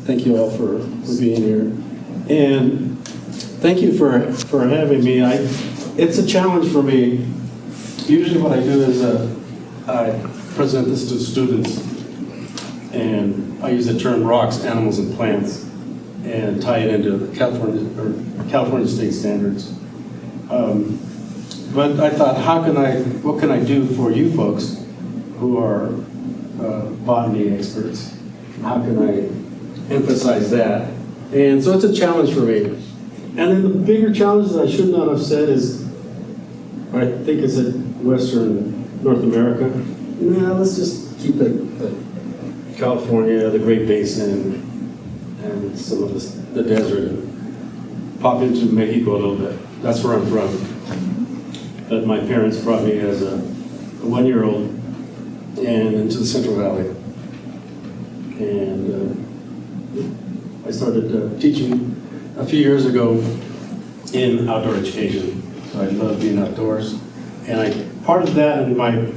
thank you all for being here. And thank you for having me. It's a challenge for me. Usually what I do is I present this to students, and I use the term rocks, animals, and plants, and tie it into the California state standards. But I thought, what can I do for you folks who are botany experts? How can I emphasize that? And so it's a challenge for me. And then the bigger challenge that I should not have said is, I think it's at Western North America. Nah, let's just keep it California, the Great Basin, and some of the desert, and pop into Mexico a little bit. That's where I'm from. But my parents brought me as a 1-year-old and into the Central Valley. And I started teaching a few years ago in outdoor education. So I love being outdoors. And part of that in my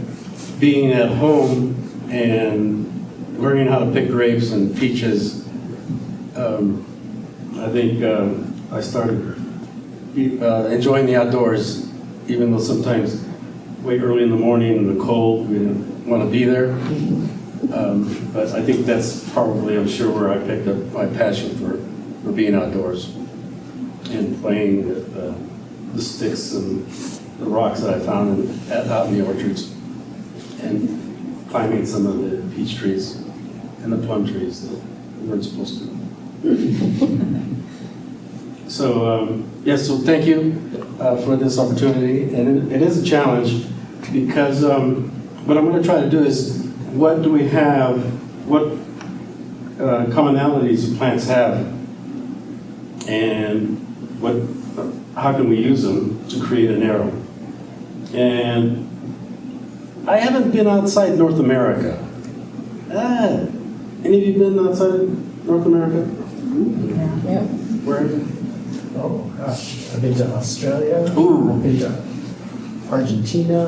being at home and learning how to pick grapes and peaches, I think I started enjoying the outdoors, even though sometimes way early in the morning in the cold, we didn't want to be there. But I think that's probably, I'm sure, where I picked up my passion for being outdoors and playing with the sticks and the rocks that I found out in the orchards, and climbing some of the peach trees and the plum trees that we weren't supposed to. So, yes, so thank you for this opportunity. And it is a challenge because what I'm going to try to do is, what do we have, what commonalities do plants have, and how can we use them to create an arrow? And I haven't been outside North America. Any of you been outside North America? Yeah. Where? Oh gosh, I've been to Australia. Ooh. I've been to Argentina.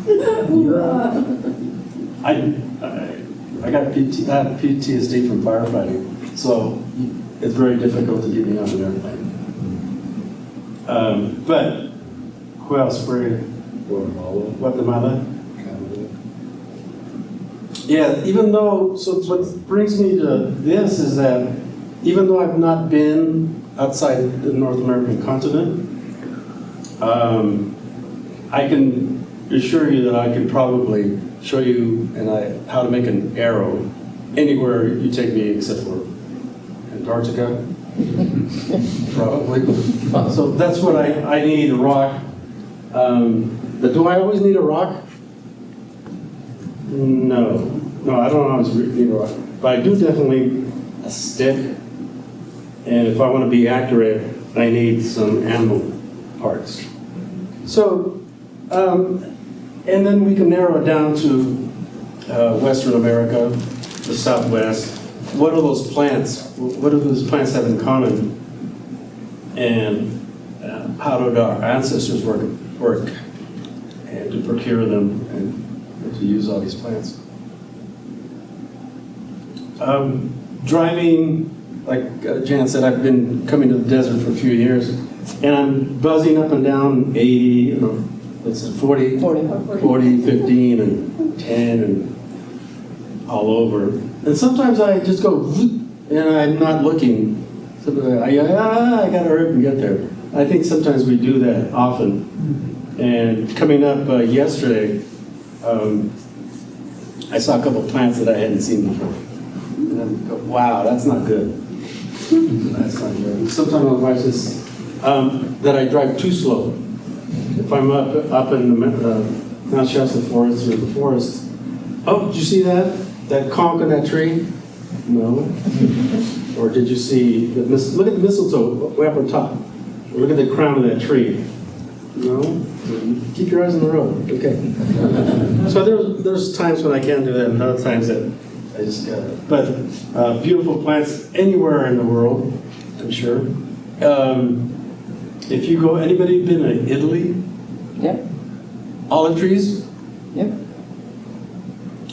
Europe. I got PTSD from firefighting, so it's very difficult to get me on an airplane. But who else? Guatemala. Yeah, even though, so what brings me to this is that even though I've not been outside the North American continent, I can assure you that I can probably show you how to make an arrow anywhere you take me except for Antarctica. Probably. So that's what I need, a rock. But do I always need a rock? No, I don't always need a rock. But I do definitely need a stick. And if I want to be accurate, I need some animal parts. So, and then we can narrow it down to Western America, the Southwest. What are those plants? What do those plants have in common? And how did our ancestors work and to procure them and to use all these plants? Driving, like Jan said, I've been coming to the desert for a few years, and I'm buzzing up and down 80, 40, 15, and 10, and all over. And sometimes I just go, and I'm not looking. I gotta hurry up and get there. I think sometimes we do that often. And coming up yesterday, I saw a couple of plants that I hadn't seen before. And I go, wow, that's not good. That's not good. Sometimes my wife says that I drive too slow. If I'm up in the Mount Shasta forest or the forest, oh, did you see that? That conch on that tree? No. Or did you see, look at the mistletoe way up on top. Or look at the crown of that tree. No? Keep your eyes on the road. Okay. So there's times when I can do that, and other times that I just got it. But beautiful plants anywhere in the world, I'm sure. If you go, anybody been to Italy? Yep. Olive trees? Yep.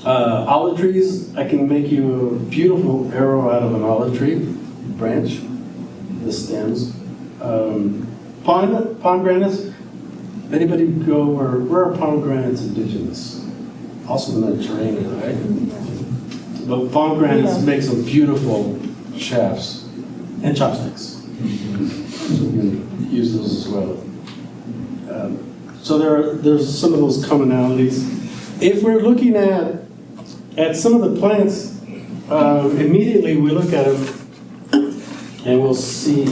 Olive trees, I can make you a beautiful arrow out of an olive tree branch, the stems. Pomegranates, anybody go, where are pomegranates indigenous? Also the Mediterranean, right? But pomegranates make some beautiful shafts and chopsticks. So we can use those as well. So there's some of those commonalities. If we're looking at some of the plants, immediately we look at them and we'll see.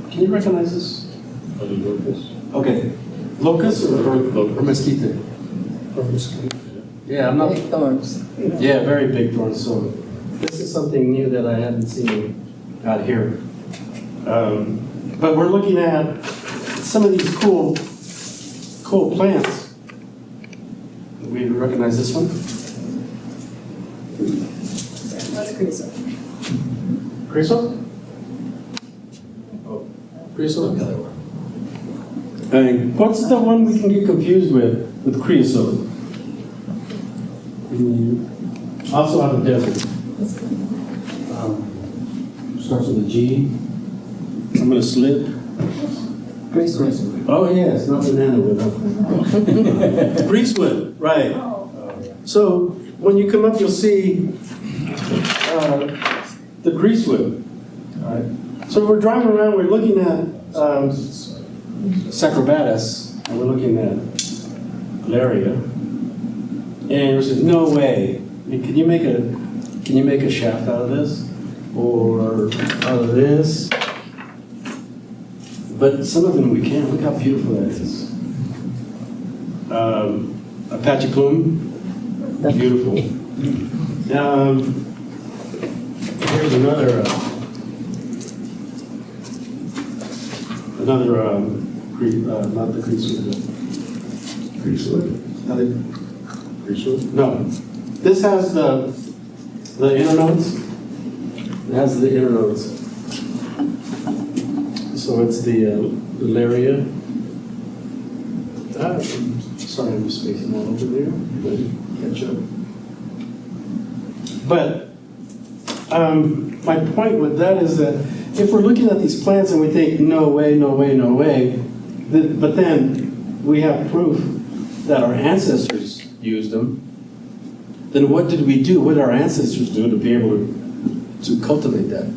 Can you recognize this? Okay. Locust or mesquite? Or mesquite. Yeah, I'm not. Big thorns. Yeah, very big thorns. So this is something new that I haven't seen out here. But we're looking at some of these cool plants. We recognize this one? Creosote? Oh, creosote? And what's the one we can get confused with creosote? Also out of the desert. Starts with a G. I'm gonna slip. Greasewood. Oh yes, not banana wood. Greasewood, right. So when you come up, you'll see the greasewood. All right. So we're driving around. We're looking at Sacrobatus, and we're looking at Laria, and we said, no way. I mean, can you make a shaft out of this, or out of this? But some of them we can. Look how beautiful that is. Apache plume, beautiful. Here's another not the greasewood. Greasewood? No. This has the inner nodes. It has the inner nodes. So it's the Laria. Sorry, I'm just spacing all over there. But catch up. But my point with that is that if we're looking at these plants and we think, no way, no way, no way, but then we have proof that our ancestors used them, then what did we do? What did our ancestors do to be able to cultivate that?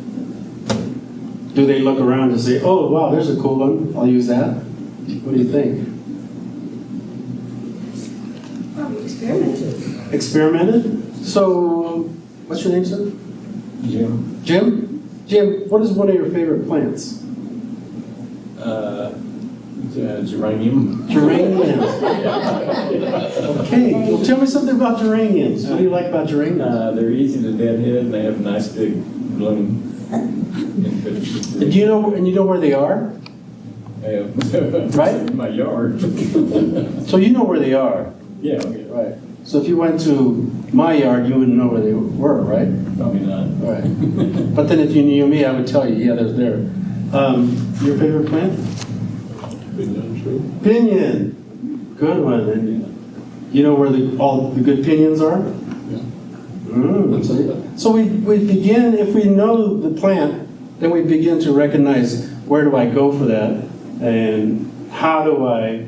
Do they look around and say, oh, wow, there's a cool one, I'll use that? What do you think? Probably experimented. Experimented? So, what's your name, sir? Jim. Jim? Jim, what is one of your favorite plants? Geranium. Geraniums. Okay, well tell me something about geraniums. What do you like about geraniums? They're easy to deadhead and they have a nice big bloom. And you know where they are? Right? In my yard. So you know where they are. Yeah, okay. Right. So if you went to my yard, you wouldn't know where they were, right? Probably not. Right. But then if you knew me, I would tell you, yeah, they're there. Your favorite plant? Pinyon. Good one. And you know where all the good pinions are? So we begin, if we know the plant, then we begin to recognize where do I go for that and how do I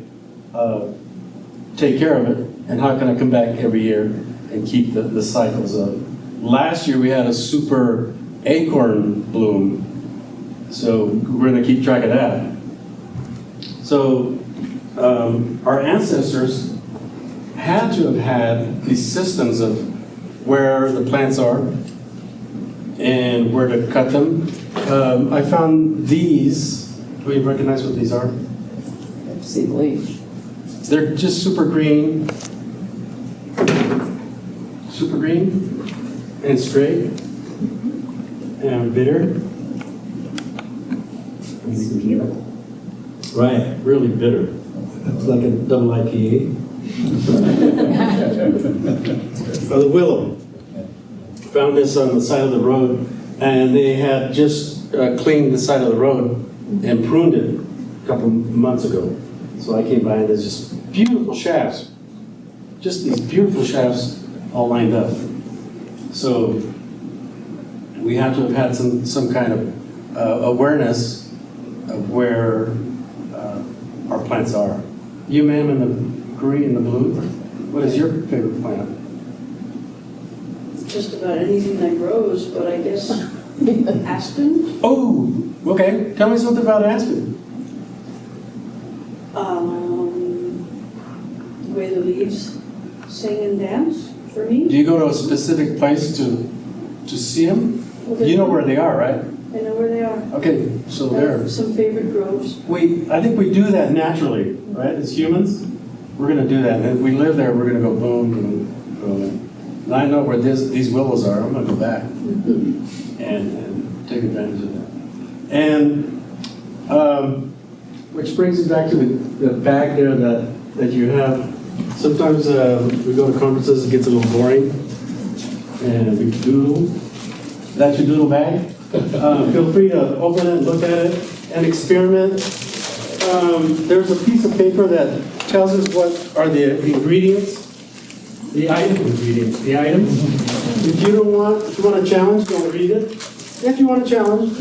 take care of it and how can I come back every year and keep the cycles up. Last year we had a super acorn bloom, so we're going to keep track of that. So our ancestors had to have had these systems of where the plants are and where to cut them. I found these. Do you recognize what these are? See the leaf. They're just super green and straight and bitter. Right, really bitter. It's like a double IPA. The willow. Found this on the side of the road, and they had just cleaned the side of the road and pruned it a couple months ago. So I came by and there's just beautiful shafts. just these beautiful shafts all lined up. So we have to have had some kind of awareness of where our plants are. You, ma'am, in the green and the blue, what is your favorite plant? Just about anything that grows, but I guess aspen, Oh, okay. Tell me something about aspen. the way the leaves sing and dance for Do me. you go to a specific place to see them? You know where they are, right? I know where they are. Okay, so I there. have some favorite groves. I think we do that naturally, right? As humans, we're going to do that. And if we live there, we're going to go boom, boom, boom. And I know where these willows are. I'm going to go back and take advantage of that. And which brings us back to the bag there that you have. Sometimes we go to conferences, it gets a little boring, and we doodle. That's your doodle bag. Feel free to open it, look at it, and experiment. There's a piece of paper that tells us what are the ingredients, the item ingredients, the items. If you want a challenge, don't read it. If you want a challenge,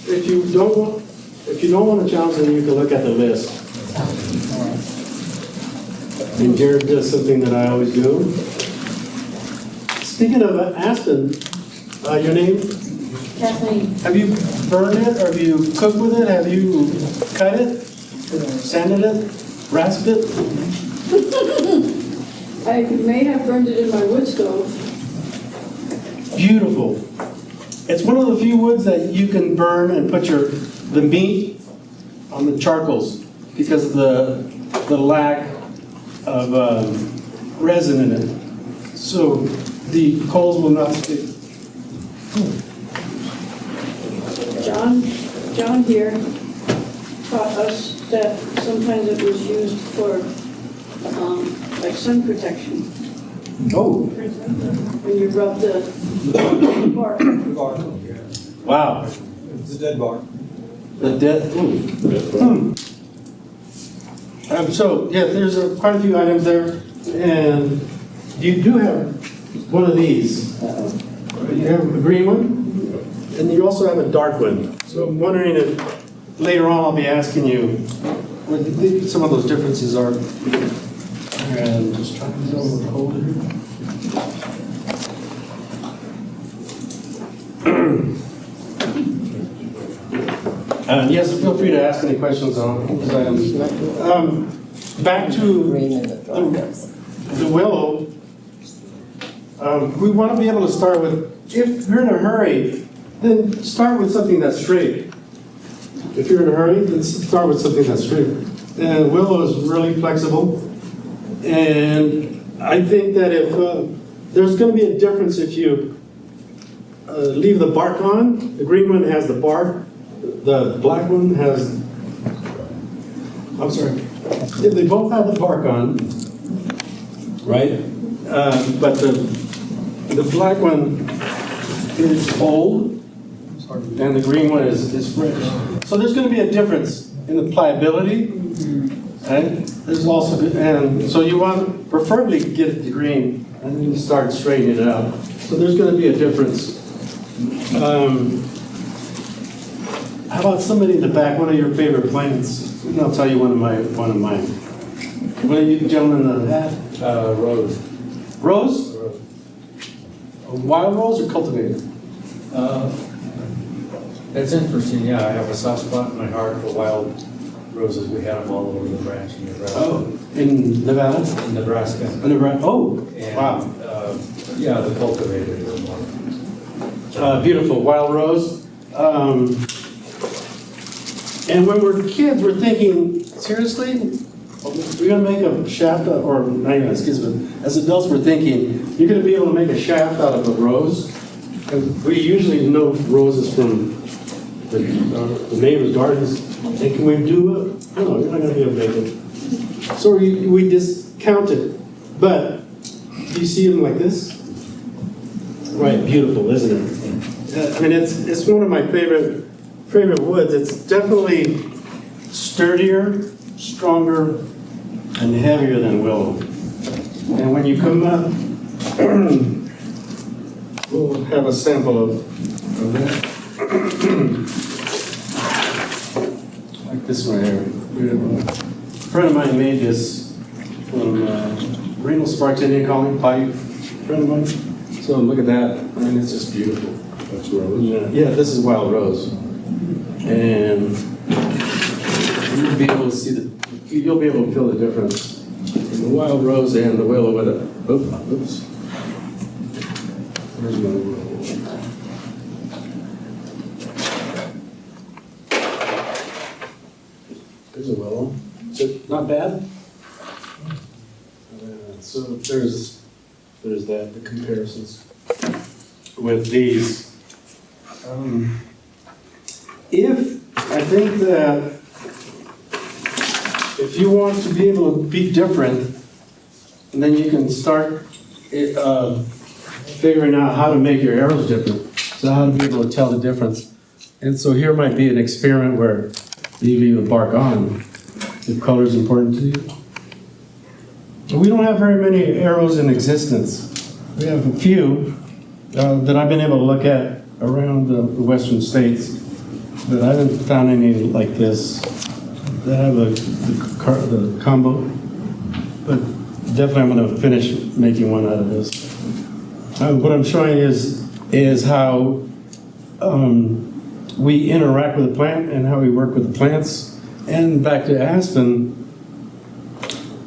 if you don't want a challenge, then you can look at the list. And Jared does something that I always do. Speaking of aspen, your name? Kathleen, Have you burned it, or have you cooked with it? Have you cut it, sanded it, rasped it? I may have burned it in my wood stove. Beautiful. It's one of the few woods that you can burn and put the meat on the charcoals because of the lack of resin in it. So the coals will not stick. John here taught us that sometimes it was used for like sun protection. Oh, When you rub the bark. Bark. wow. It's a dead bark. The dead. So, yeah, there's quite a few items there, and you do have one of these. You have a green one, and you also have a dark one. So I'm wondering if later on I'll be asking you what you think some of those differences are. And just trying to hold it here. Yes, feel free to ask any questions on these items. Back to Green and the dark. the willow. We want to be able to start with, if you're in a hurry, then start with something that's straight. If you're in a hurry, then start with something that's straight. And willow is really flexible. And I think that if there's going to be a difference if you leave the bark on. The green one has the bark. The black one has, I'm sorry, they both have the bark on, right? But the black one is old, and the green one is fresh. So there's going to be a difference in the pliability, right? There's also, and so you want preferably get the green, and then you start straightening it out. So there's going to be a difference. How about somebody in the back? One of your favorite plants? And I'll tell you one of mine. What are you gentlemen that hat? Rose. Rose? A wild rose or cultivated? It's interesting, yeah, I have a soft spot in my heart for wild roses. We had them all over the branch in Nebraska. Oh, in Nevada? In Nebraska. Nebraska. Oh, And, wow. Yeah, the cultivated are more. Beautiful wild rose. And when we're kids, we're thinking, seriously? We're going to make a shaft, or not even, excuse me, as adults, we're thinking, you're going to be able to make a shaft out of a rose? And we usually know roses from the neighbor's gardens. And can we do it? No, you're not going to be able to make it. So we discount it. But do you see them like this? Right, beautiful, isn't it? I mean, it's one of my favorite woods. It's definitely sturdier, stronger, and heavier than willow. And when you come up, we'll have a sample of that. Like this one here. A friend of mine made this from renal sparks Indian calling pipe. Friend of mine. So look at that. I mean, it's just beautiful. That's rose. Yeah, this is wild rose. And you'll be able to see you'll be able to feel the difference in the wild rose and the willow with it. Oops. Where's my willow? There's a willow. Is it not bad? So there's that, the comparisons with these. I think that if you want to be able to be different, and then you can start figuring out how to make your arrows different. So how to be able to tell the difference. And so here might be an experiment where you leave the bark on, if color is important to you. We don't have very many arrows in existence. We have a few that I've been able to look at around the western states, but I haven't found any like this that have the combo. But definitely I'm going to finish making one out of this. What I'm showing is how we interact with the plant and how we work with the plants. And back to aspen,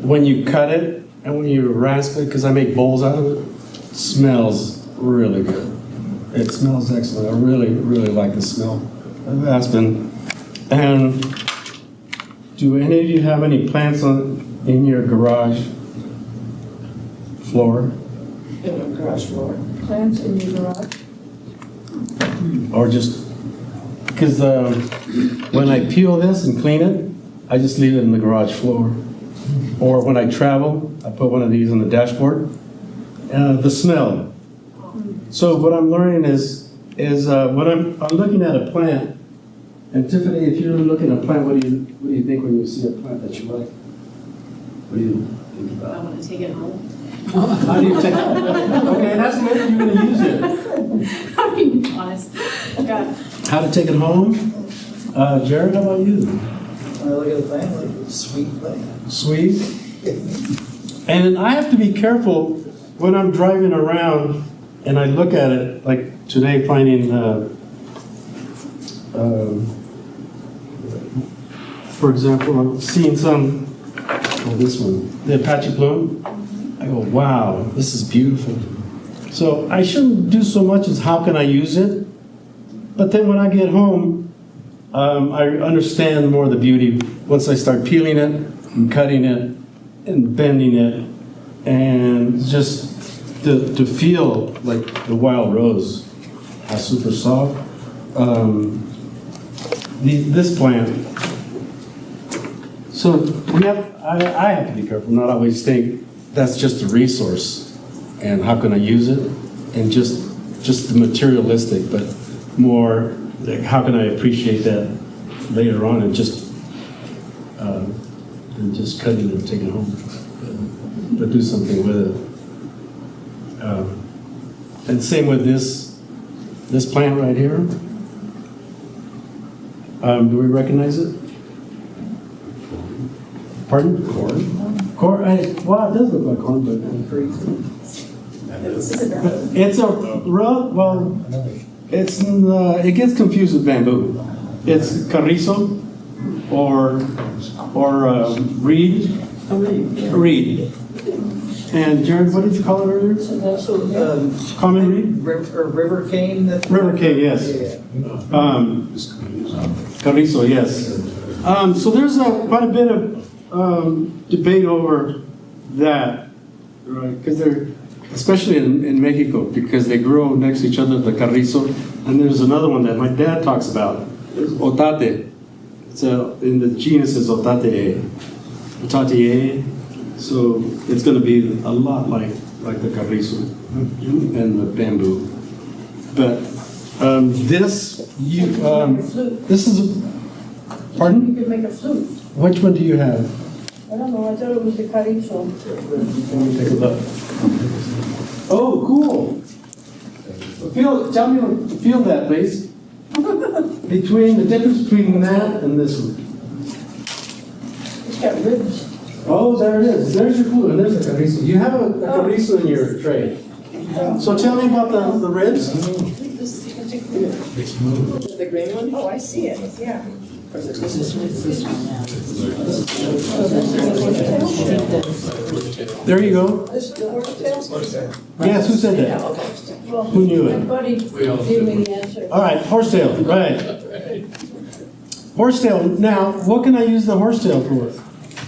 when you cut it and when you rasp it, because I make bowls out of it, it smells really good. It smells excellent. I really, really like the smell of aspen. And do any of you have any plants in your garage floor? In the garage floor. Plants in your garage? Or just, because when I peel this and clean it, I just leave it in the garage floor. Or when I travel, I put one of these on the dashboard. The smell. So what I'm learning is when I'm looking at a plant, and Tiffany, if you're looking at a plant, what do you think when you see a plant that you like? What do you think about? I want to take it home. How do you take it? Okay, that's good. You're going to use it. I'm being honest. God. How to take it home? Jared, how about you? When I look at the plant, like a sweet plant. Sweet. And I have to be careful when I'm driving around and I look at it, like today finding, for example, I'm seeing this one, the Apache plume. I go, wow, this is beautiful. So I shouldn't do so much as how can I use it, but then when I get home, I understand more of the beauty once I start peeling it and cutting it and bending it, and just to feel like the wild rose, how super soft. This plant. So I have to be careful, not always think that's just a resource, and how can I use it, and just the materialistic, but more like how can I appreciate that later on, and just cutting it and taking it home, but do something with it. And same with this plant right here. Do we recognize it? Pardon? Corn. Corn. Well, it does look like corn, but it's a well. It gets confused with bamboo. It's carrizo or reed. Reed. And Jared, what did you call it earlier? Common reed? River cane. River cane, yes. Carrizo, yes. So there's quite a bit of debate over that, right? Because they're, especially in Mexico, because they grow next to each other, the carrizo. And there's another one that my dad talks about, otate. So in the genus is otate. Otate. So it's going to be a lot like the carrizo and the bamboo. But this is, pardon? You could make a flute. Which one do you have? I don't know, I thought it was the carrizo. Let me take a look. Oh, cool. Tell me, feel that, please. Between, the difference between that and this one. It's got ribs. Oh, there it is. There's your clue, and there's a carrizo. You have a carrizo in your tray. So tell me about the ribs. The green one? Oh, I see it, yeah. There you go. This is the horsetail? Yes, who said that? Well, Who knew it? my buddy gave me the answer. All right, horsetail, right. Horsetail. Now, what can I use the horsetail for?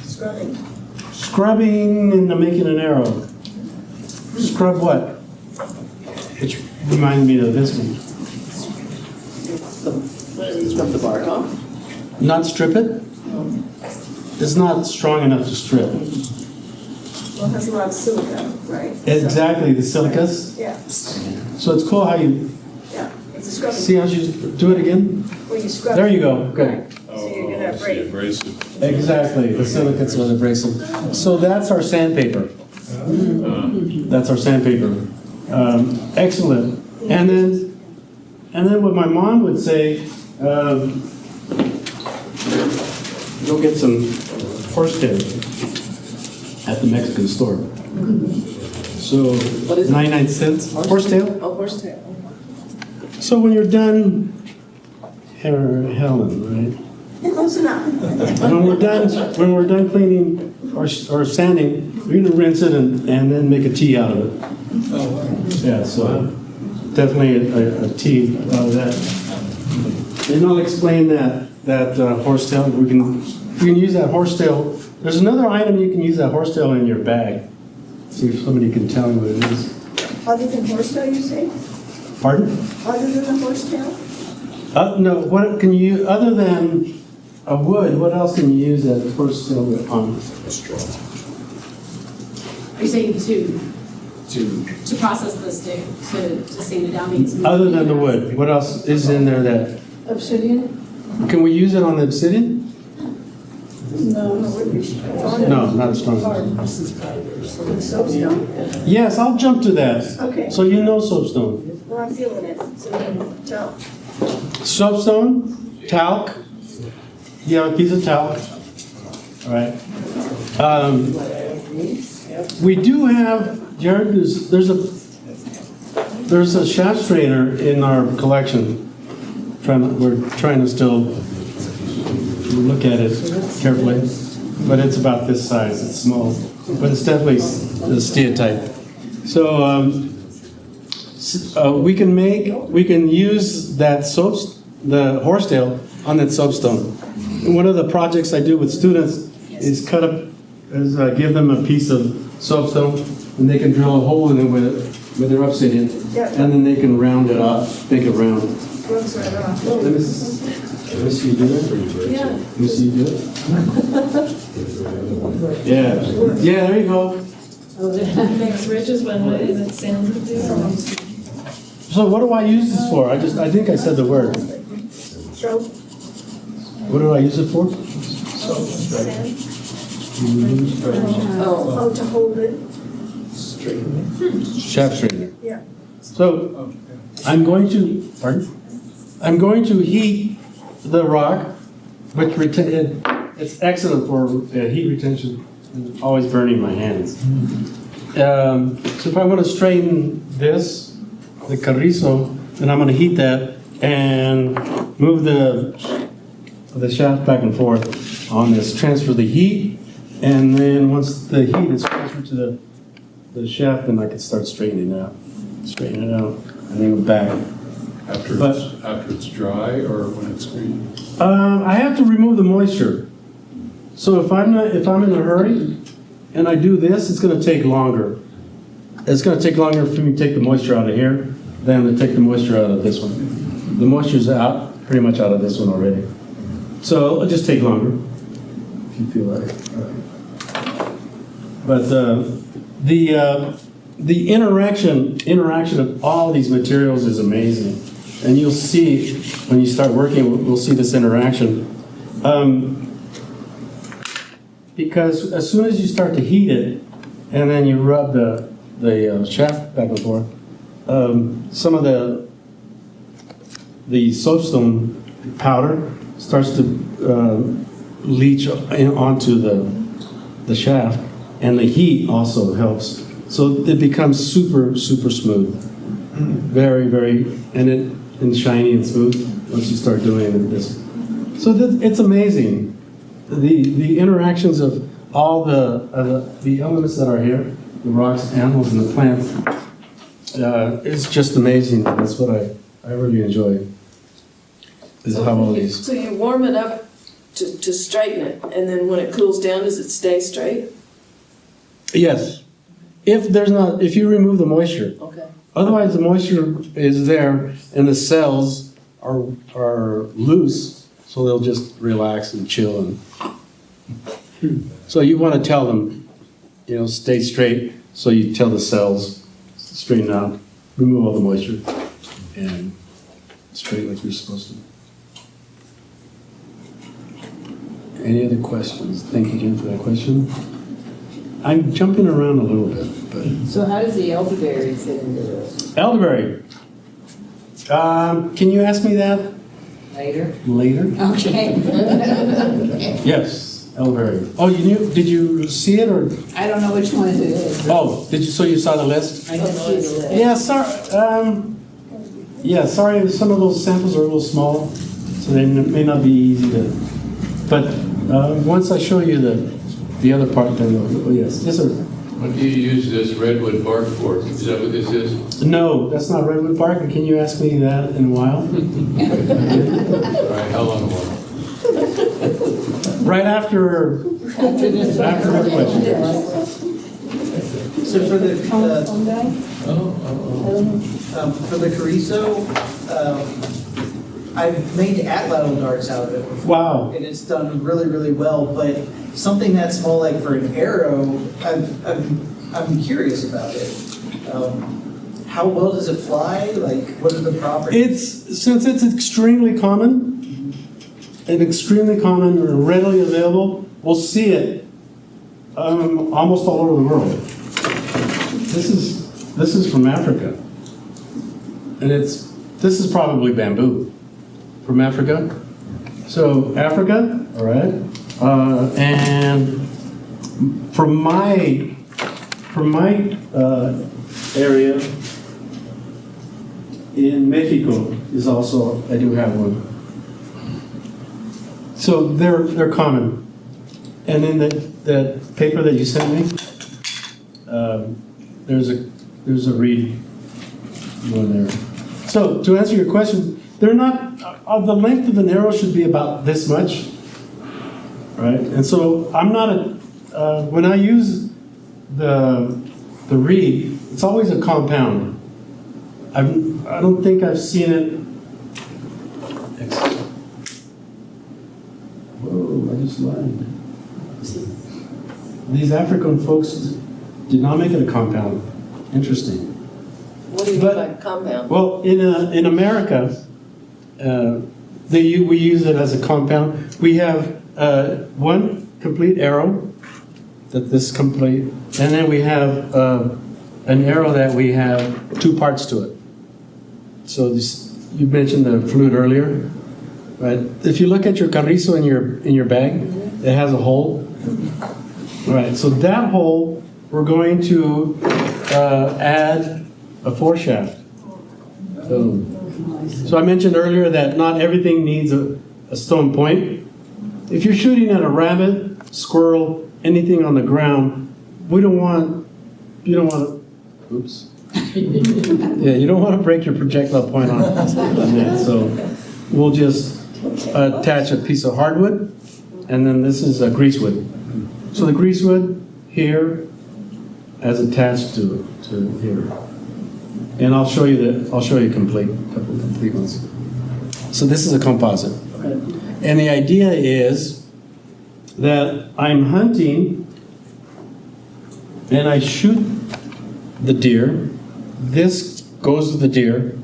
Scrubbing. Scrubbing and making an arrow. Scrub what? Which reminds me of this one. Scrub the bark off? Not strip it? It's not strong enough to strip. Well, it has a lot of silica, right? Exactly, the silicas. Yeah, So it's cool how you, yeah. It's a scrubbing. see how you do it again? When you scrub. There you go, good. So you get that break. Abrasive. Exactly, the silicates are the abrasive. So that's our sandpaper. That's our sandpaper. Excellent. And then what my mom would say, go get some horsetail at the Mexican store. So, 99 cents, horsetail. Oh, horsetail. So when you're done, Helen, right? Close enough. When we're done cleaning or sanding, we're gonna rinse it and then make a tea out of it. Yeah, so definitely a tea out of that. And I'll explain that horsetail. You can use that horsetail. There's another item you can use that horsetail in your bag. See if somebody can tell me what it is. Other than horsetail, you say? Pardon? Other than the horsetail? No, what can you, other than a wood, what else can you use that horsetail on? Are you saying to process the stick, to sand it down? Because Other than the wood, what else is in there that, Obsidian? can we use it on the obsidian? No. No, not strong enough. Soapstone? Yes, I'll jump to that. Okay. So you know soapstone. Well, I'm feeling it, so you can tell. Soapstone, talc. Yeah, a piece of talc. All right. We do have, Jared, there's a shaft strainer in our collection. We're trying to still look at it carefully, but it's about this size. It's small, but it's definitely the stereotype. So we can use that the horsetail on that soapstone. And one of the projects I do with students is give them a piece of soapstone, and they can drill a hole in it with their obsidian, and then they can round it off, make it round. Runs right off. Let me see you do that. Yeah. Let me see you do it. Yeah. Yeah, there you go. Makes ridges when it sands it. So what do I use this for? I think I said the word. Throw. What do I use it for? Oh, to hold it. Shaft straightener. Yeah. So I'm going to heat the rock, which it's excellent for heat retention, and always burning my hands. So if I'm going to straighten this, the carrizo, then I'm going to heat that and move the shaft back and forth on this, transfer the heat, and then once the heat is transferred to the shaft, then I can start straightening it out, and then go back. After it's dry or when it's green? I have to remove the moisture. So if I'm in a hurry and I do this, it's going to take longer. It's going to take longer for me to take the moisture out of here than to take the moisture out of this one. The moisture's out, pretty much out of this one already. So it'll just take longer, if you feel like it. But the interaction of all these materials is amazing. And you'll see, when you start working, we'll see this interaction. because as soon as you start to heat it, and then you rub the shaft back and forth, some of the soapstone powder starts to leach onto the shaft, and the heat also helps. So it becomes super, super smooth. Very, very, and shiny and smooth once you start doing this. So it's amazing. The interactions of all the elements that are here, the rocks, animals, and the plants, it's just amazing. That's what I really enjoy. Is how all these. So you warm it up to straighten it, and then when it cools down, does it stay straight? Yes. If you remove the moisture. Okay. Otherwise, the moisture is there and the cells are loose, so they'll just relax and chill. So you want to tell them, stay straight. So you tell the cells, straighten out, remove all the moisture, and straight like you're supposed to. Any other questions? Thank you, Jen, for that question. I'm jumping around a little bit, but. So how does the elderberry fit into this? Elderberry. Can you ask me that Later? later? Okay. Yes, elderberry. Oh, did you see it or? I don't know which one it is. Oh, so you saw the list? I didn't see the list. Yeah, sorry, some of those samples are a little small, so they may not be easy to, but once I show you the other part, then yes, sir. What do you use this redwood bark for? Is that what this is? No, that's not redwood bark, and can you ask me that in a while? All right, how long a while? Right after the question. So for the chorizo, I've made atlatl darts out of it before. Wow. And it's done really, really well, but something that small like for an arrow, I'm curious about it. How well does it fly? Like, what are the properties? Since it's extremely common and readily available, we'll see it almost all over the world. This is from Africa, and this is probably bamboo from Africa. So Africa, all right, and from my area in Mexico is also, I do have one. So they're common. And in that paper that you sent me, there's a reed one there. So to answer your question, they're not, the length of an arrow should be about this much, right? And so I'm not when I use the reed, it's always a compound. I don't think I've seen it. Whoa, I just lied. These African folks did not make it a compound. Interesting. What do you mean by compound? Well, in America, we use it as a compound. We have one complete arrow, this complete, and then we have an arrow that we have two parts to it. So you mentioned the flute earlier, right? If you look at your carrizo in your bag, it has a hole. All right, so that hole we're going to add a foreshaft. So I mentioned earlier that not everything needs a stone point. If you're shooting at a rabbit, squirrel, anything on the ground, you don't want to, oops. Yeah, you don't want to break your projectile point on that. So we'll just attach a piece of hardwood, and then this is a greasewood. So the greasewood here as attached to here. And I'll show you a couple of complete ones. So this is a composite. And the idea is that I'm hunting and I shoot the deer. This goes to the deer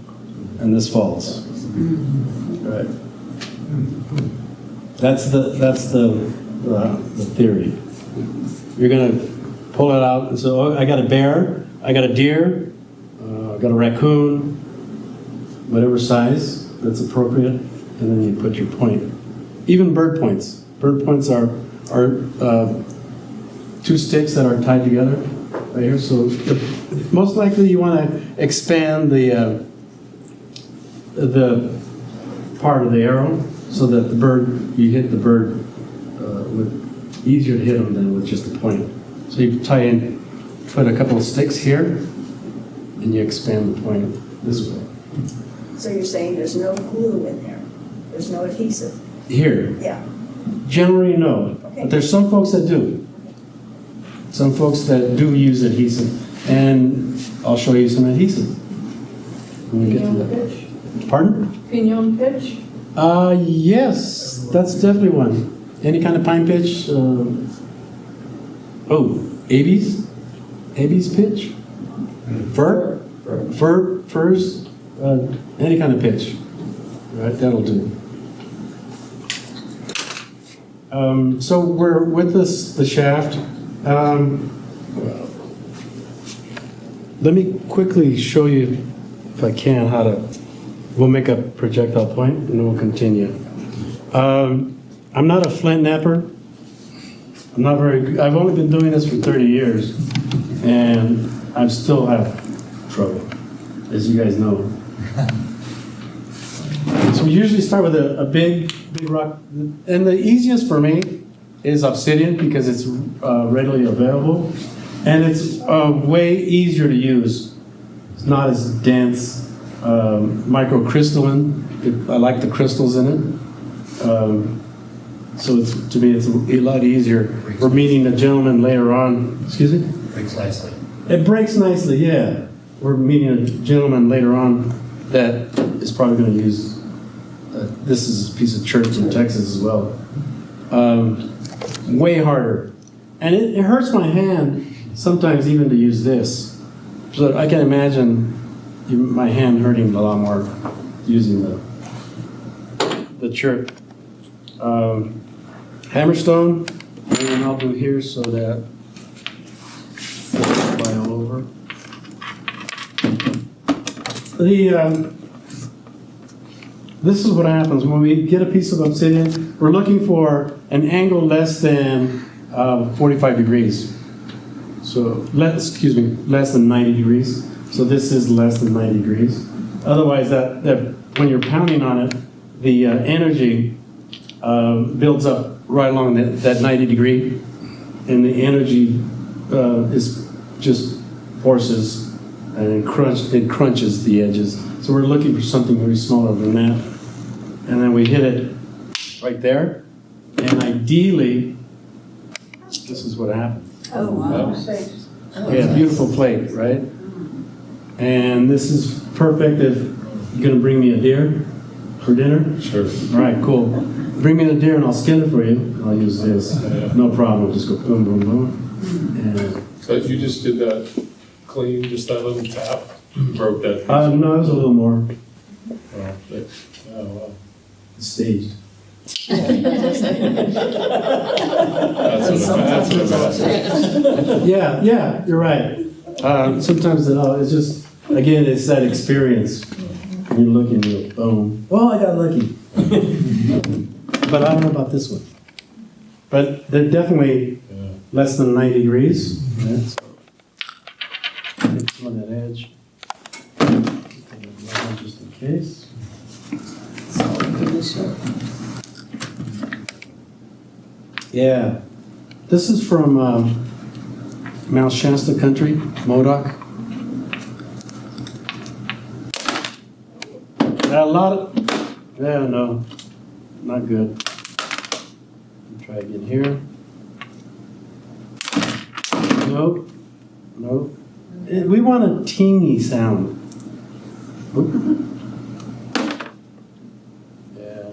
and this falls. Right. That's the theory. You're gonna pull it out and say, oh, I got a bear, I got a deer, I got a raccoon, whatever size that's appropriate, and then you put your point. Even bird points. Bird points are two sticks that are tied together right here. So most likely you want to expand the part of the arrow so that the bird, you hit the bird with easier to hit them than with just the point. So you put a couple of sticks here, and you expand the point this way. So you're saying there's no glue in there? There's no adhesive? Here. Yeah. Generally, no. Okay. But there's some folks that do. Some folks that do use adhesive, and I'll show you some adhesive when we get to Pinion that. pitch? Pardon? Pinion pitch? Yes, that's definitely one. Any kind of pine pitch. Abies? Abies pitch? Firs? Any kind of pitch. Right, that'll do. So we're with the shaft. Let me quickly show you, if I can, we'll make a projectile point and then we'll continue. I'm not a flint napper. I'm not very good. I've only been doing this for 30 years and I still have trouble, as you guys know. So we usually start with a big rock. And the easiest for me is obsidian because it's readily available. And it's way easier to use. It's not as dense, microcrystalline. I like the crystals in it. So to me, it's a lot easier. We're meeting a gentleman later on. Excuse me? Breaks nicely. It breaks nicely, yeah. We're meeting a gentleman later on that is probably going to use, this is a piece of church in Texas as well. Way harder. And it hurts my hand sometimes even to use this. So I can imagine my hand hurting a lot more using the church. Hammerstone, and I'll do here so that it's fly all over. This is what happens when we get a piece of obsidian. We're looking for an angle less than 45 degrees. So less than 90 degrees. So this is less than 90 degrees. Otherwise, that when you're pounding on it, the energy builds up right along that 90 degree, and the energy is just forces and it crunches the edges. So we're looking for something very smaller than that. And then we hit it right there. And ideally, this is what happens. Oh, wow. Yeah, beautiful plate, right? And this is perfect if you're gonna bring me a deer for dinner. Sure. All right, cool. Bring me the deer and I'll skin it for you. I'll use this. No problem. I'll just go boom, boom, boom. And So you just did that clean, just that little tap, broke that piece? no, it was a little more Oh, wow. staged. That's what I'm asking. Yeah, you're right. Sometimes it's just, again, it's that experience. You're looking, you're like, boom. Oh, I got lucky. But I don't know about this one. But they're definitely less than 90 degrees. Right? So, on that edge. Just in case. Yeah. This is from Mount Shasta country, Modoc. No, not good. Try again here. Nope. We want a teeny sound. Oop. Yeah.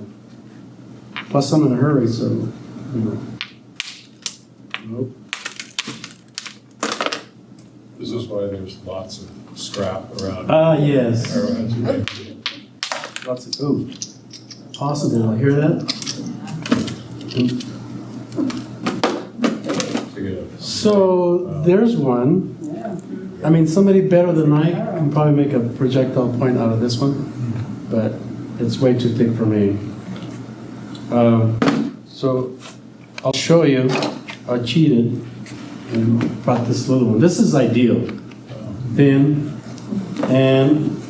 Plus I'm in a hurry, so, you know. Nope. This is why there's lots of scrap around. Yes. Arrowheads. Lots of, ooh. Possible, I hear that? So there's one. I mean, somebody better than I can probably make a projectile point out of this one, but it's way too thick for me. So I'll show you. I cheated and brought this little one. This is ideal, thin, and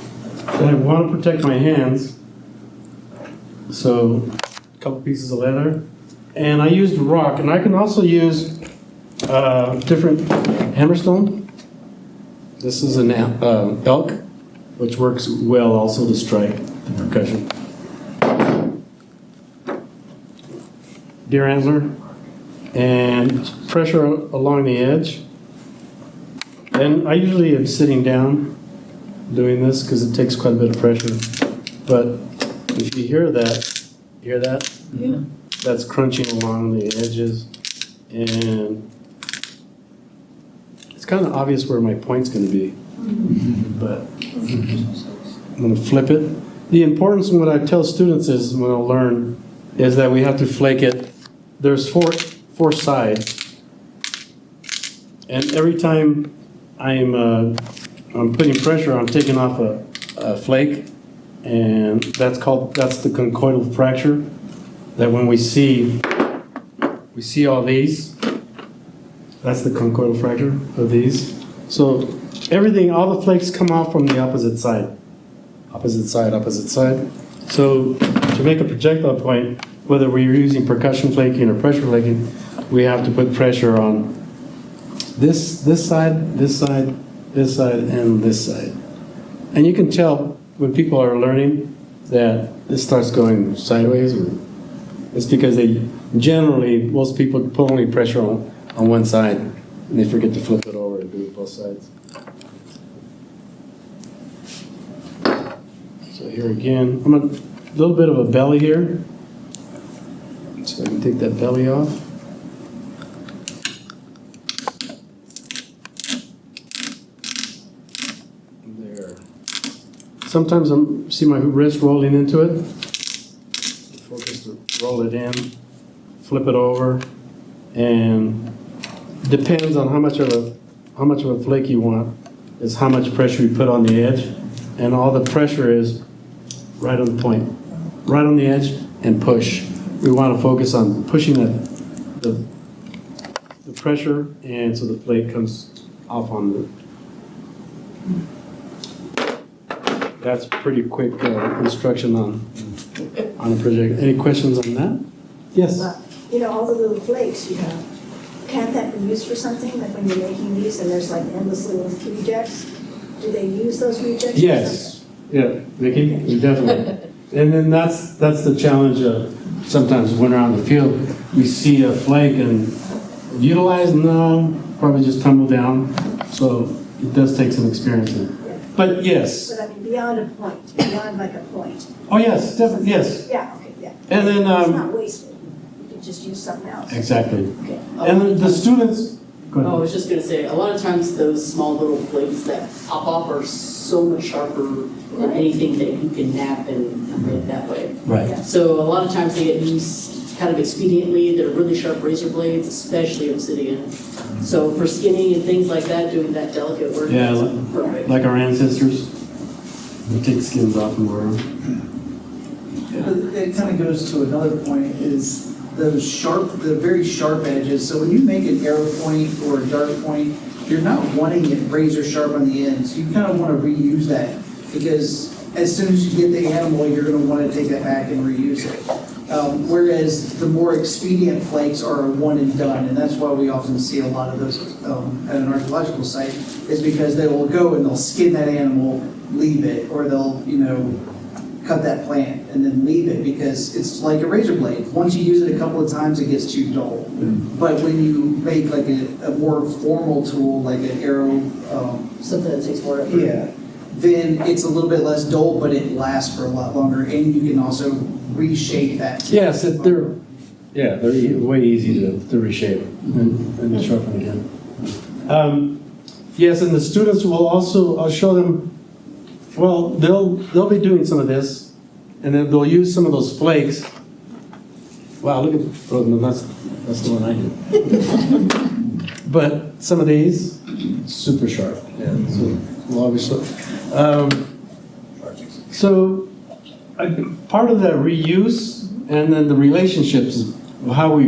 I want to protect my hands. So a couple pieces of leather, and I used rock, and I can also use different hammerstone. This is an elk, which works well also to strike the percussion. Deer antler, and pressure along the edge. And I usually am sitting down doing this because it takes quite a bit of pressure. But if you hear that? Yeah. That's crunching along the edges, and it's kind of obvious where my point's going to be. But I'm going to flip it. The importance of what I tell students is, when I'll learn, is that we have to flake it. There's four sides, and every time I'm putting pressure, I'm taking off a flake, and that's the conchoidal fracture. That when we see all these, that's the conchoidal fracture of these. So everything, all the flakes come off from the opposite side. Opposite side, opposite side. So to make a projectile point, whether we're using percussion flaking or pressure flaking, we have to put pressure on this side, this side, this side, and this side. And you can tell when people are learning that this starts going sideways, or it's because most people put only pressure on one side, and they forget to flip it over and do it both sides. So here again, I'm a little bit of a belly here. So I can take that belly off. There. Sometimes see my wrist rolling into it. Focus to roll it in, flip it over, and depends on how much of a flake you want, is how much pressure you put on the edge, and all the pressure is right on the point, right on the edge, and push. We want to focus on pushing the pressure, and so the flake comes off on that's pretty quick instruction on a project. Any questions on that? Yes. All the little flakes you have, can't that be used for something? Like when you're making these and there's like endless little rejects? Do they use those rejects? Yes. Yeah, Vicki, definitely. And then that's the challenge of sometimes when we're out in the field, we see a flake and utilize, no, probably just tumble down. So it does take some experience. But yes. But I mean, beyond a point, beyond like a point. Oh yes, definitely, yes. Yeah, okay, yeah. And then it's not wasted. You could just use something else. Exactly. Okay. And then the students. Go ahead. I was just going to say, a lot of times those small little flakes that pop off are so much sharper than anything that you can nap and make that way. Right. So a lot of times they get used kind of expediently. They're really sharp razor blades, especially obsidian. So for skinning and things like that, doing that delicate work, Yeah, that's perfect. like our ancestors. We take skins off and wear them. It kind of goes to another point, is the very sharp edges. So when you make an arrow point or a dart point, you're not wanting it razor sharp on the ends. You kind of want to reuse that, because as soon as you get the animal, you're going to want to take that back and reuse it. Whereas the more expedient flakes are a one and done, and that's why we often see a lot of those at an archaeological site, is because they will go and they'll skin that animal, leave it, or they'll, cut that plant and then leave it, because it's like a razor blade. Once you use it a couple of times, it gets too dull. But when you make like a more formal tool, like an arrow, Something that takes more effort. yeah, then it's a little bit less dull, but it lasts for a lot longer, and you can also reshape that. Yes, they're way easy to reshape and sharpen again. Yes, and the students will also, I'll show them, well, they'll be doing some of this, and then they'll use some of those flakes. Wow, look at, oh, no, that's the one I did. But some of these, super sharp. Yeah, so we'll always look. So part of that reuse and then the relationships is how we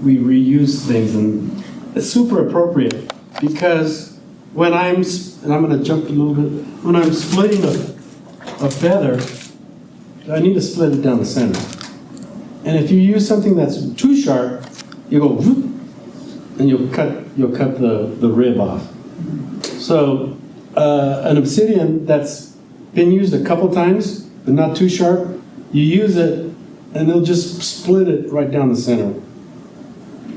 reuse things, and it's super appropriate because when and I'm going to jump a little bit, when I'm splitting a feather, I need to split it down the center. And if you use something that's too sharp, you go whoop, and you'll cut the rib off. So an obsidian that's been used a couple times, but not too sharp, you use it, and they'll just split it right down the center.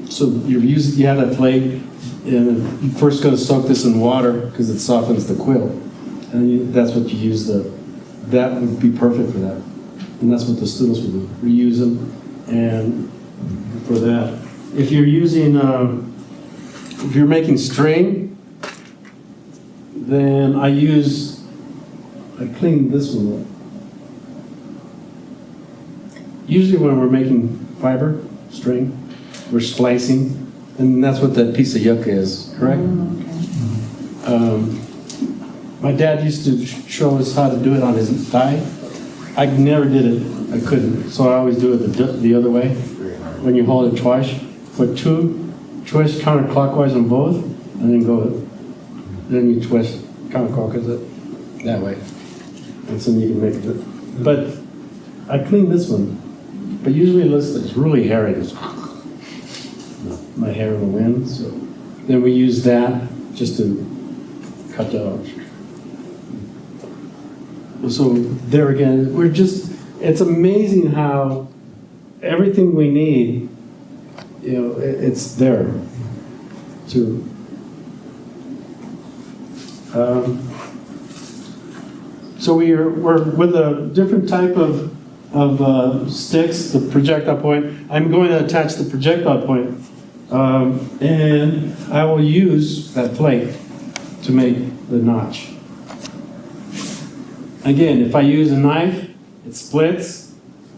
So you have that flake, and you first got to soak this in water because it softens the quill, and that's what you use. That would be perfect for that, and that's what the students will do. Reuse them, and for that, if you're using, if you're making string, then I clean this one up. Usually when we're making fiber, string, we're splicing, and that's what that piece of yucca is, correct? My dad used to show us how to do it on his thigh. I never did it, I couldn't, so I always do it the other way. When you hold it twice, put two, twist counterclockwise on both, and then you twist counterclockwise that way. And so you can make it. But I cleaned this one, but usually it looks like it's really hairy. My hair in the wind, so then we use that just to cut that off. So there again, it's amazing how everything we need, it's there to. So we're with a different type of sticks, the projectile point. I'm going to attach the projectile point, and I will use that flake to make the notch. Again, if I use a knife, it splits,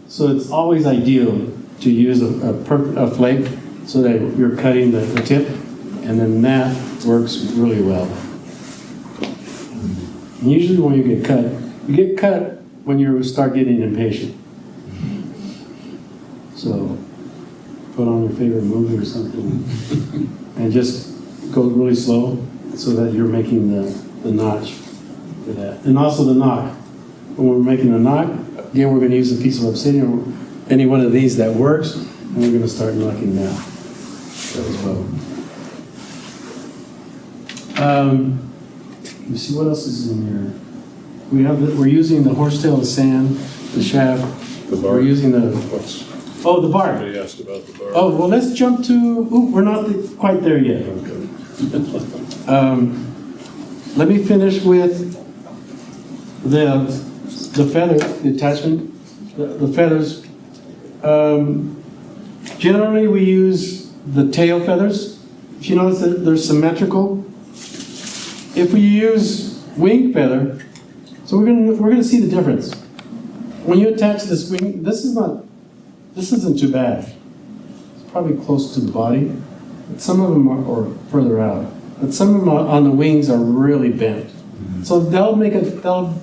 so it's always ideal to use a flake so that you're cutting the tip, and then that works really well. And usually when you get cut when you start getting impatient. So put on your favorite movie or something and just go really slow so that you're making the notch for that. And also the knock. When we're making the knock, again, we're going to use a piece of obsidian or any one of these that works, and we're going to start knocking that as well. Let me see what else is in here. We're using the horsetail, the sand, the shaft. The bark. We're using the bark. Somebody asked about the bark. Oh, well, let's jump to, we're not quite there yet. Let me finish with the feather, the attachment, the feathers. Generally, we use the tail feathers. If you notice that they're symmetrical. If we use wing feather, so we're gonna see the difference. When you attach this wing, this isn't too bad. It's probably close to the body. But some of them are further out. But some of them on the wings are really bent. So they'll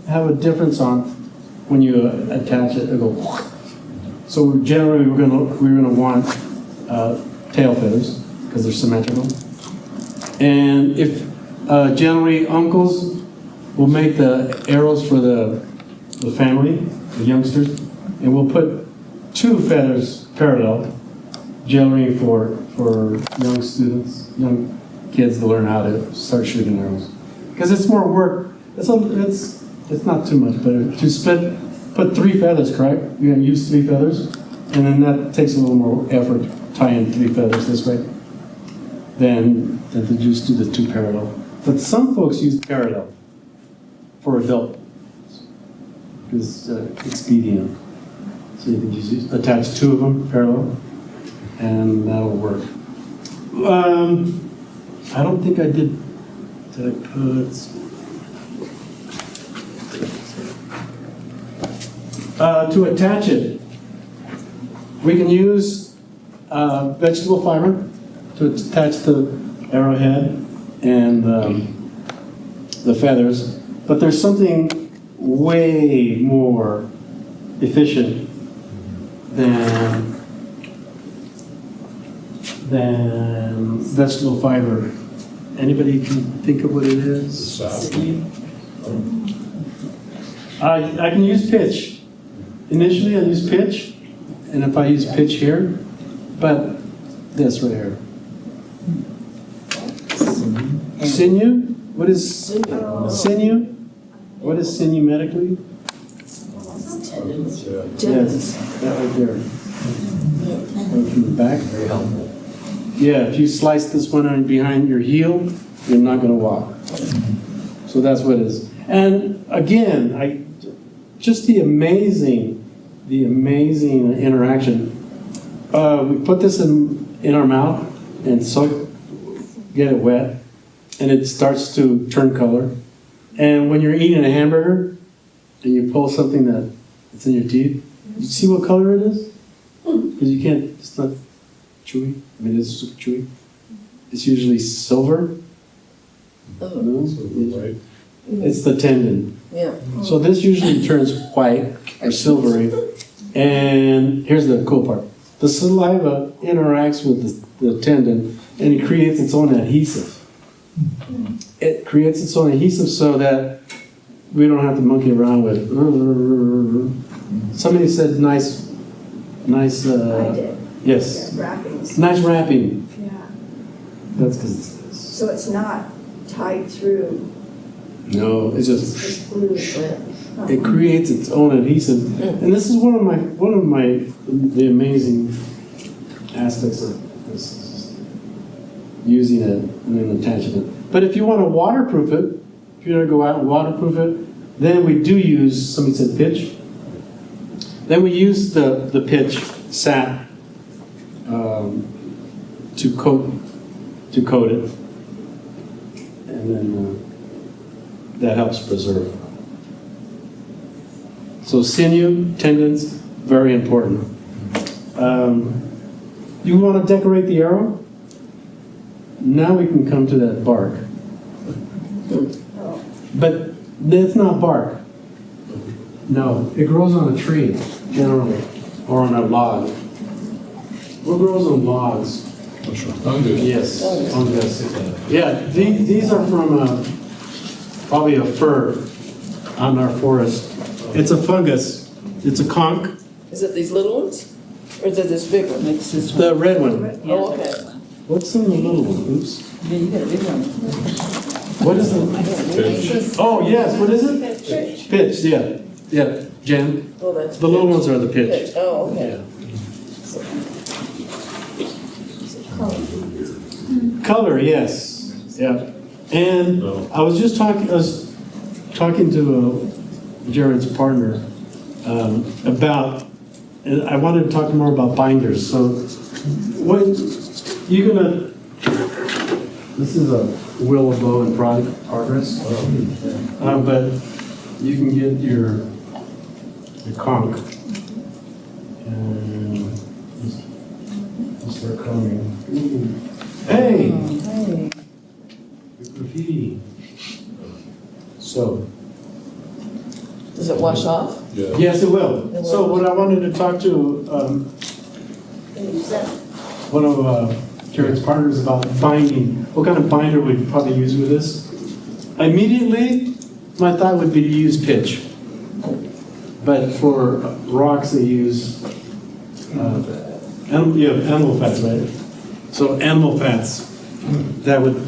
have a difference on when you attach it. It'll go. So generally we're gonna want tail feathers because they're symmetrical. And if generally uncles will make the arrows for the family, the youngsters, and we'll put 2 feathers parallel, generally for young students, young kids to learn how to start shooting arrows. Because it's more work. It's not too much, but to put 3 feathers, correct? You're gonna use 3 feathers, and then that takes a little more effort to tie in 3 feathers this way than to just do the 2 parallel. But some folks use parallel for adult, because it's expedient. So you can just attach 2 of them parallel, and that'll work. I don't think I did I put... to attach it, we can use vegetable fiber to attach arrowhead and the feathers, but there's something way more efficient than vegetable fiber. Anybody can think of what it is? Sap. I can use pitch. Initially, I use pitch, and if I use pitch here, but this right here. Sinew? What is sinew? What is sinew medically? Yes, that right there. From the back. Very helpful. Yeah, if you slice this one on behind your heel, you're not going to walk. So that's what it is. And again, just the amazing interaction. We put this in our mouth and get it wet, and it starts to turn color. And when you're eating a hamburger and you pull something that's in your teeth, you see what color it is? Because you can't, it's not chewy. I mean, it's super chewy. It's usually silver. No? Right. It's the tendon. Yeah. So this usually turns white or silvery. And here's the cool part. The saliva interacts with the tendon and it creates its own adhesive. It creates its own adhesive so that we don't have to monkey around with it. Somebody said nice. I did. Yes. Yeah, wrappings. Nice wrapping. Yeah. That's because it's this. So it's not tied through, No, it's just it's glued. it creates its own adhesive, and this is one of the amazing aspects of this, using it and then attaching it. But if you want to waterproof it, if you're going to go out and waterproof it, then we do use, somebody said pitch. Then we use the pitch sap to coat it, and then that helps preserve. So sinew, tendons, very important. You want to decorate the arrow? Now we can come to that bark. But it's not bark. No, it grows on a tree, generally, or on a log. What grows on logs? Fungus. Yes, fungus. Yeah, these are from probably a fir on our forest. It's a fungus. It's a conch. Is it these little ones? Or is it this big one? It's this one. The red one. Oh, okay. What's in the little one? Oops. Yeah, you got a big one. What is it? Oh, yes, what is it? Pitch, yeah. Yeah, Jen. Oh, that's. The little ones are the pitch. Pitch. Oh, okay. Yeah. Color, yes. Yeah. And I was talking to Jared's partner about, and I wanted to talk more about binders. So when you're gonna, this is a willow bow in progress, but you can get your conch and just start coming. Hey! Hey. Graffiti. So. Does it wash off? Yeah. Yes, it will. It So will. what I wanted to talk to one of Jared's partners about binding. What kind of binder would you probably use with this? Immediately, my thought would be to use pitch. But for rocks, they use animal fats, right? So animal fats, that would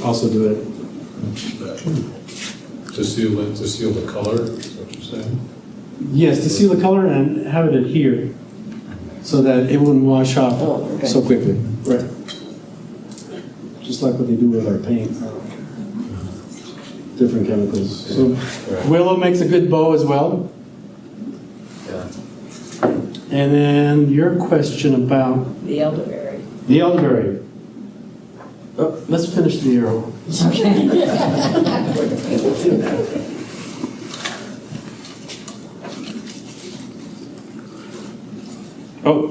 also do it. To seal the color, is what you're saying? Yes, to seal the color and have it adhere so that it wouldn't wash off so quickly. Right. Just like what they do with our paint. Different chemicals. So willow makes a good bow as well. Yeah. And then your question about The elderberry. the elderberry. Oh, let's finish the arrow. Oh,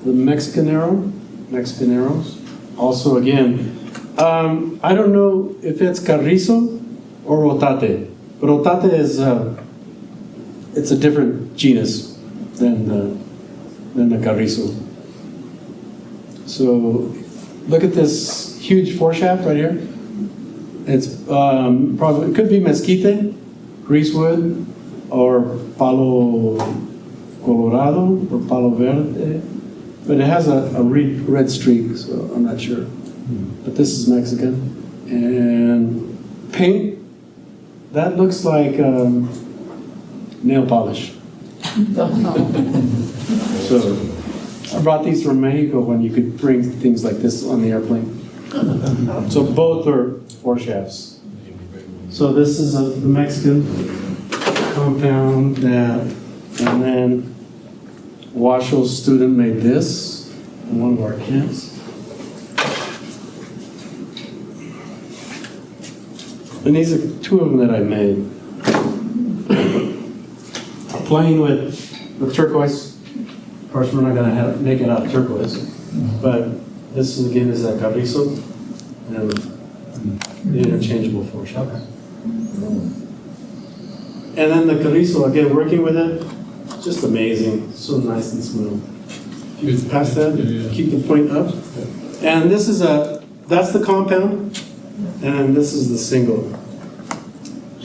the Mexican arrow, Mexican arrows. Also, again, I don't know if it's carrizo or rotate. But rotate is, it's a different genus than the carrizo. So look at this huge foreshaft right here. It's probably, it could be mesquite, greasewood, or palo colorado, or palo verde. But it has a red streak, so I'm not sure. But this is Mexican. And paint, that looks like nail polish. So I brought these from Mexico when you could bring things like this on the airplane. So both are four shafts. So this is the Mexican compound that, and then Washoe's student made this in one of our camps. And these are two of them that I made. Playing with turquoise. Of course, we're not going to make it out of turquoise. But this again is a carrizo and the interchangeable foreshaft. And then the carrizo, again, working with it, just amazing. So nice and smooth. You pass that, keep the point up. And this is that's the compound, and this is the single.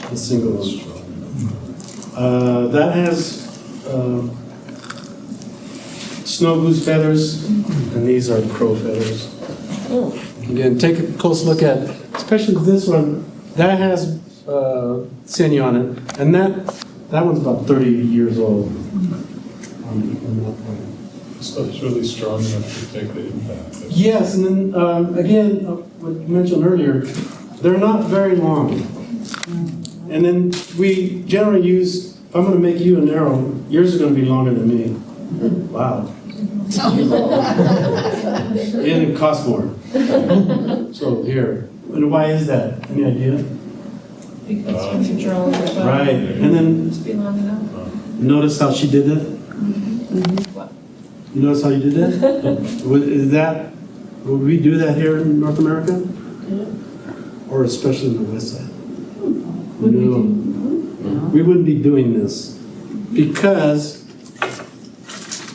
The single one. That has snow goose feathers, and these are crow feathers. Again, take a close look at, especially this one, that has sinew on it, and that one's about 30 years old. On that one. So it's really strong enough to take the impact. Yes, and then again, what you mentioned earlier, they're not very long. And then we generally use, if I'm going to make you an arrow, yours is going to be longer than me. Wow. And it costs more. So here, and why is that? Any idea? Because when you're drawing the bow, Right, and then it's be long enough. notice how she did it? You notice how you did that? Is that, would we do that here in North America? Or especially in the West Side? No. We wouldn't be doing this because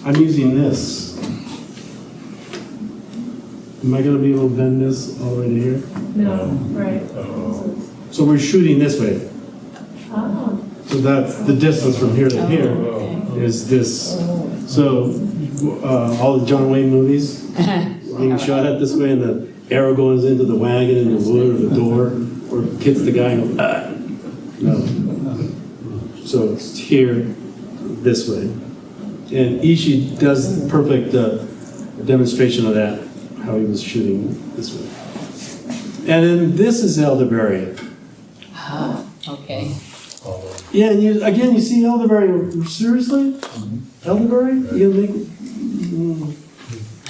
I'm using this. Am I going to be able to bend this all the way to here? No, right. So we're shooting this way. Oh. So that's the distance from here to here is this. So all the John Wayne movies being shot at this way, and the arrow goes into the wagon in the wood or the door, or hits the guy and goes, ah. No. So it's here, this way. And Ishii does perfect demonstration of that, how he was shooting this way. And then this is elderberry. Okay. Yeah, and you see elderberry, seriously? Elderberry? You make,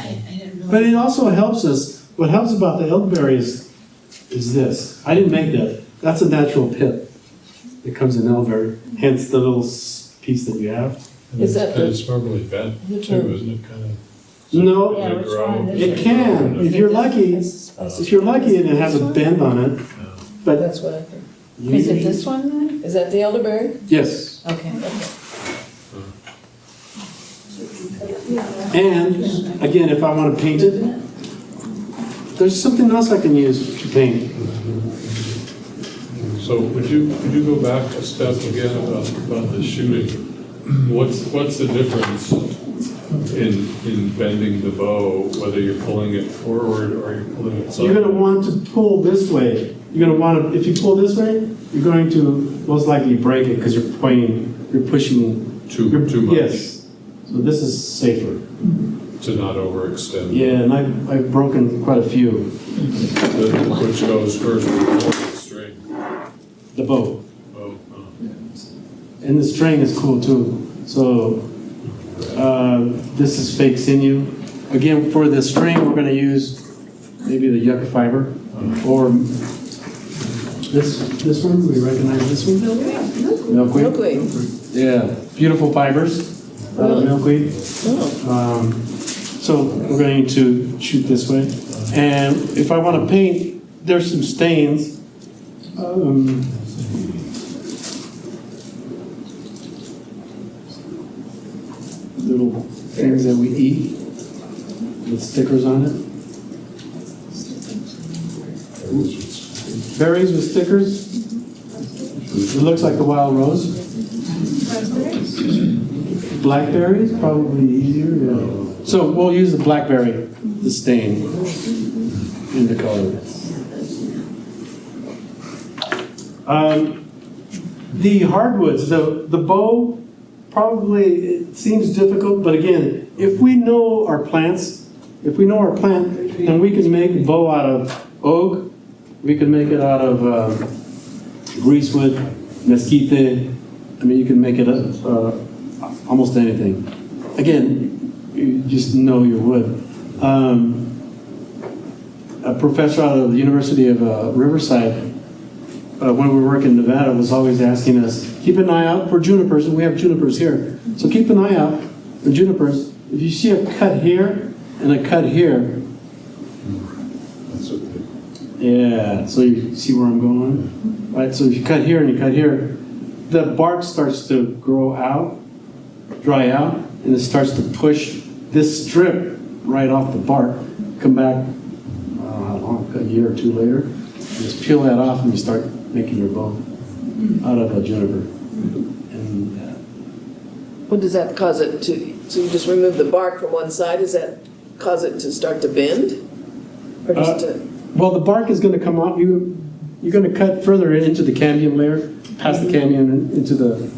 I didn't know. But it also helps us, what helps about the elderberry is this. I didn't make that. That's a natural pit that comes in elderberry, hence the little piece that you have. Is that the- It's normally bent too, isn't it, kind of? No, Yeah, which one is it can. If you're lucky, and it has a bend on it. But That's what I think. Is it this one then? Is that the elderberry? yes. Okay. And again, if I want to paint it, there's something else I can use to paint. So could you go back a step again about the shooting? What's the difference in bending the bow, whether you're pulling it forward or you're pulling it You're going to sideways? want to pull this way. You're going to want to, if you pull this way, you're going to most likely break it because you're pushing Too much. Yes. So this is safer. To not overextend. Yeah, and I've broken quite a few. Which goes first, the string. The bow. Oh, And the string is cool too. So this is fake sinew. Again, for the string, we're going to use maybe the yucca fiber or this one. We recognize this one? Milkweed. Milkweed. Yeah, beautiful fibers. Milkweed. Oh. So we're going to shoot this way. And if I want to paint, there's some stains. Little things that we eat with stickers on it. Berries with stickers. It looks like the wild rose. Blackberries, probably easier, yeah. So we'll use the blackberry, the stain, in the color. The hardwoods, the bow, probably, it seems difficult, but again, if we know our plants, if we know our plant, then we can make a bow out of oak, we can make it out of greasewood, mesquite. I mean, you can make it almost anything. Again, you just know your wood. A professor out of the University of Riverside, when we were working in Nevada, was always asking us, keep an eye out for junipers, and we have junipers here. So keep an eye out for junipers. If you see a cut here and a cut here, yeah, so you see where I'm going? Right, so if you cut here and you cut here, the bark starts to grow out, dry out, and it starts to push this strip right off the bark. Come back, how long, a year or two later, just peel that off and you start making your bow out of a juniper. And What does that cause it to, so you just remove the bark from one side, does that cause it to start to bend? Or just to? well, the bark is going to come off. You're going to cut further into the cambium layer, past the cambium into the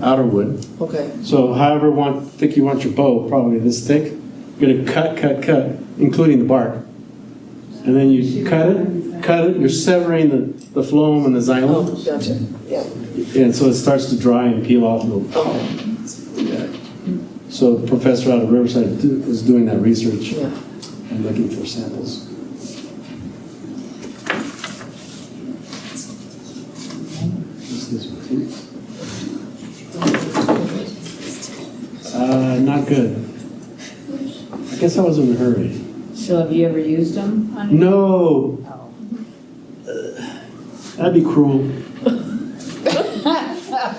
outer wood. Okay. So however thick you want your bow, probably this thick, you're going to cut, including the bark. And then you cut it, you're severing the phloem and the xylem. Oh, gotcha, yeah. And so it starts to dry and peel off. Okay. So the professor out of Riverside was doing that research Yeah. and looking for samples. Not good. I guess I was in a hurry. So have you ever used them on your? No. That'd be cruel.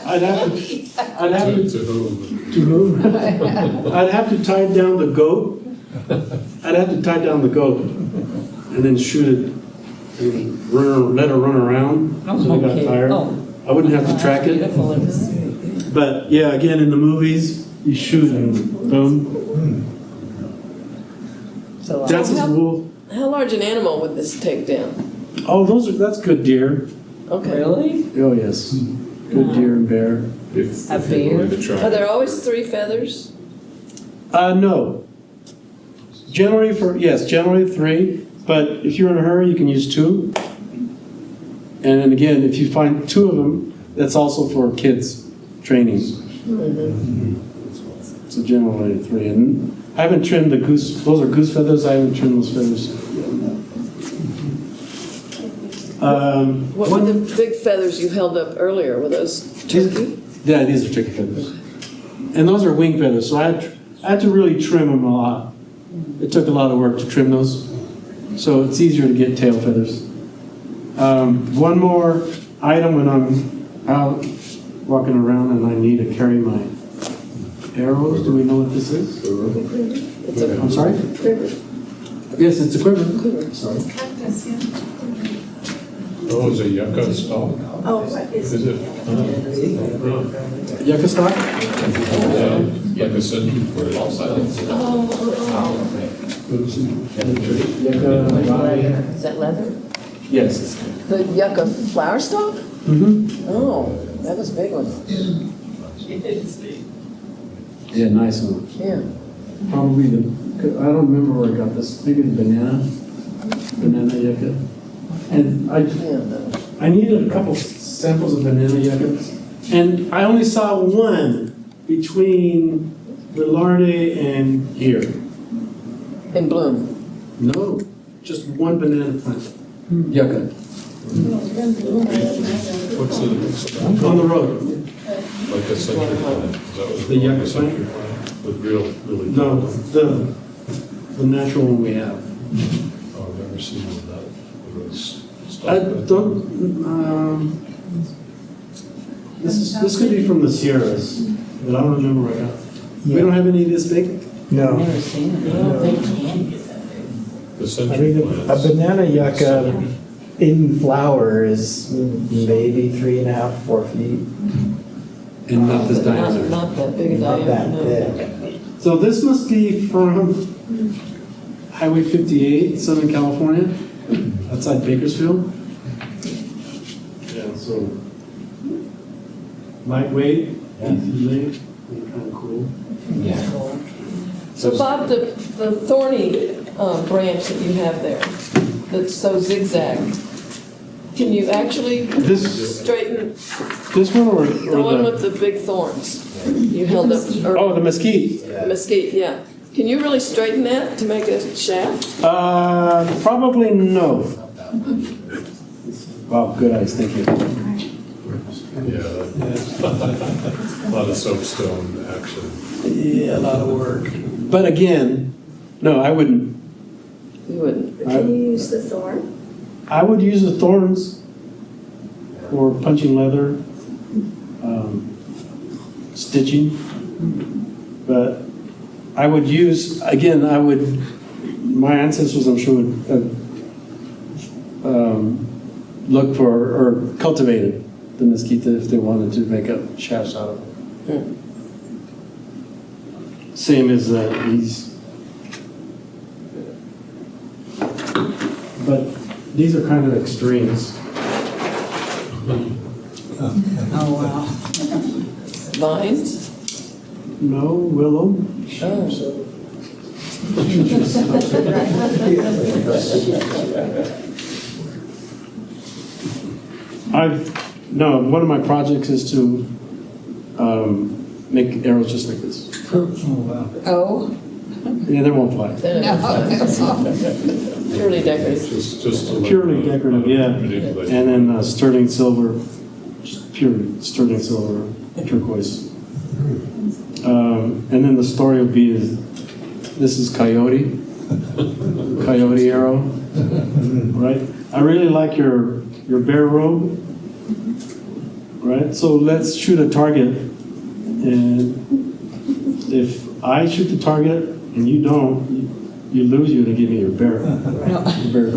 I'd have to. To whom? To whom? I'd have to tie down the goat. I'd have to tie down the goat and then shoot it and let her run around so they got Okay. tired. Oh. I wouldn't have to That's track it. beautiful, isn't it? But yeah, again, in the movies, you shoot and boom. So, That's his rule. How large an animal would this take down? Oh, that's good deer. Okay. really? Oh, yes. Good deer and bear. If A you're going bear? to try. Are there always 3 feathers? No. Generally 3, but if you're in a hurry, you can use 2. And then again, if you find 2 of them, that's also for kids training. So generally 3. And I haven't trimmed the goose, those are goose feathers, I haven't trimmed those feathers. What were the big feathers you held up earlier? Were those turkey? Yeah, these are turkey feathers. And those are wing feathers, so I had to really trim them a lot. It took a lot of work to trim those, so it's easier to get tail feathers. One more item when I'm out walking around and I need to carry my arrows. Do we know what this is? I'm sorry? Yes, it's a quiver. Sorry. Oh, is it yucca stalk? Oh, what is Is it? it? Yucca stock? Like a sentence for it. Yucca. Is that leather? Yes. The yucca flower stalk? Mm-hmm. Oh, that was a big one. Yeah, nice one. Yeah. Probably I don't remember where I got this. Maybe the banana yucca. And I needed a couple samples of banana yuccas, and I only saw one between Velarde and here. In bloom. No, just one banana plant, yucca, What's it? on the road. Like a century plant? Is that what The yucca century plant? The real, really. No, the natural one we have. Oh, I've never seen one of that. I don't, this could be from the Sierras, but I don't remember right now. We don't have any this big? No. They can get that big. The I century mean, a plants. banana yucca in flower is maybe 3.5, 4 feet. And not this Not diameter. not that big a Not that diameter, no. big. So this must be from Highway 58, Southern California, outside Bakersfield. Yeah, so lightweight, easy, kind of cool. So Bob, the thorny branch that you have there, that's so zigzagged, can you actually This, straighten, this one or the one the? with the big thorns? You held up, Oh, or the mesquite. mesquite, yeah. Can you really straighten that to make a shaft? Probably no. Wow, good eyes, thank you. Yeah, a lot of soapstone action. Yeah, a lot of work. But again, no, I wouldn't. You wouldn't. Can you use the thorn? I would use the thorns for punching leather, stitching. But I would use, again, my ancestors, I'm sure, would look for or cultivated the mesquite if they wanted to make up shafts out of it. Same as these. But these are kind of extremes. Oh, wow. Vines? No, willow. Oh. One of my projects is to make arrows just like this. Oh, wow. Oh. Yeah, they won't fly. Purely decorative. Just to look Purely decorative, yeah. manipulate. And then sterling silver, just pure sterling silver, turquoise. And then the story will be this is coyote arrow, right? I really like your bear robe, right? So let's shoot a target, and if I shoot the target and you don't, you lose. You to give me your bear. Your bear.